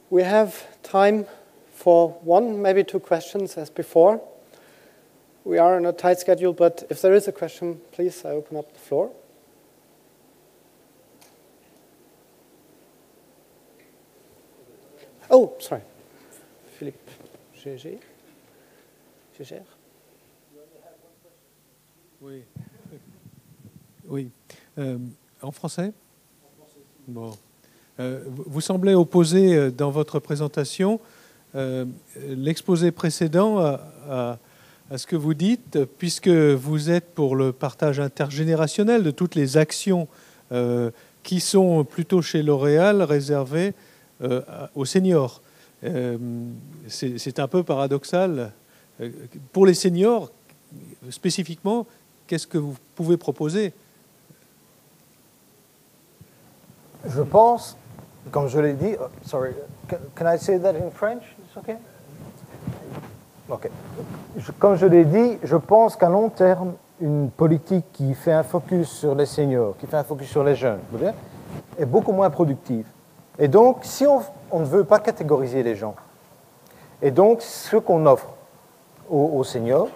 we have time for one, maybe two questions as before. We are on a tight schedule, but if there is a question, please, I open up the floor. Oh, sorry. Philippe Gégé. Gégère. Oui. Oui. En français? Bon. Vous semblez opposer dans votre présentation l'exposé précédent à ce que vous dites, puisque vous êtes pour le partage intergénérationnel de toutes les actions qui sont plutôt chez L'Oréal réservées aux seniors. C'est un peu paradoxal. Pour les seniors, spécifiquement, qu'est-ce que vous pouvez proposer? Je pense, comme je l'ai dit, sorry, can I say that in French? It's okay? Okay. Comme je l'ai dit, je pense qu'à long terme, une politique qui fait un focus sur les seniors, qui fait un focus sur les jeunes, est beaucoup moins productive. Et donc, si on ne veut pas catégoriser les gens, et donc ce qu'on offre aux seniors,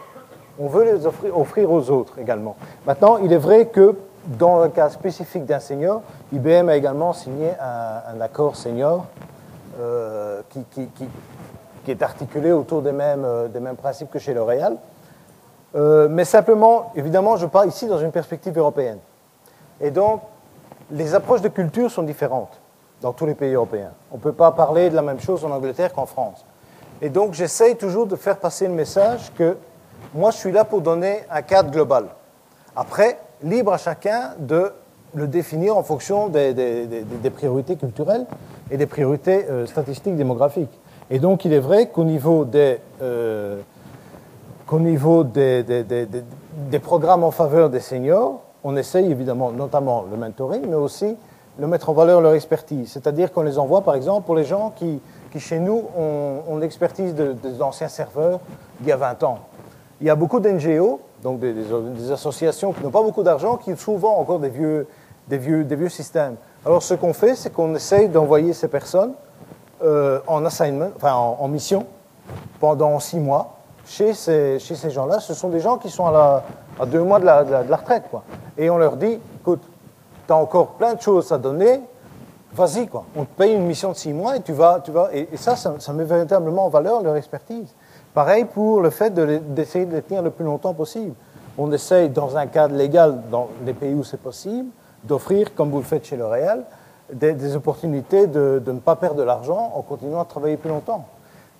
on veut les offrir aux autres également. Maintenant, il est vrai que dans le cas spécifique d'un senior, IBM a également signé un accord senior qui est articulé autour des mêmes principes que chez L'Oréal. Mais simplement, évidemment, je parle ici dans une perspective européenne. Et donc, les approches de culture sont différentes dans tous les pays européens. On ne peut pas parler de la même chose en Angleterre qu'en France. Et donc, j'essaye toujours de faire passer le message que moi, je suis là pour donner un cadre global. Après, libre à chacun de le définir en fonction des priorités culturelles et des priorités statistiques démographiques. Et donc, il est vrai qu'au niveau des programmes en faveur des seniors, on essaye évidemment, notamment le mentoring, mais aussi de mettre en valeur leur expertise. C'est-à-dire qu'on les envoie, par exemple, pour les gens qui chez nous, ont l'expertise des anciens serveurs d'il y a 20 ans. Il y a beaucoup d'NGO, donc des associations qui n'ont pas beaucoup d'argent, qui ont souvent encore des vieux systèmes. Alors, ce qu'on fait, c'est qu'on essaye d'envoyer ces personnes en assignment, enfin en mission, pendant 6 mois, chez ces gens-là. Ce sont des gens qui sont à 2 mois de la retraite, quoi. Et on leur dit, écoute, tu as encore plein de choses à donner, vas-y, quoi. On te paye une mission de 6 mois et tu vas et ça met véritablement en valeur leur expertise. Pareil pour le fait d'essayer de les tenir le plus longtemps possible. On essaye, dans un cadre légal, dans les pays où c'est possible, d'offrir, comme vous le faites chez L'Oréal, des opportunités de ne pas perdre de l'argent en continuant à travailler plus longtemps.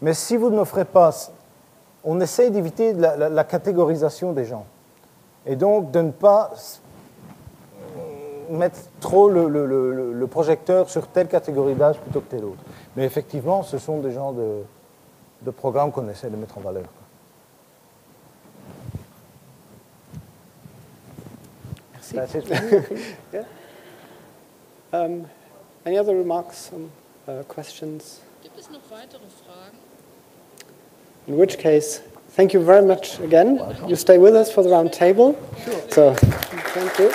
Mais si vous n'offrez pas, on essaye d'éviter la catégorisation des gens. Et donc de ne pas mettre trop le projecteur sur telle catégorie d'âge plutôt que telle autre. Mais effectivement, ce sont des genres de programmes qu'on essaie de mettre en valeur. Merci. Yeah. Any other remarks, questions? Gibt es noch weitere Fragen? In which case, thank you very much again. You stay with us for the round table. Sure. So, thank you.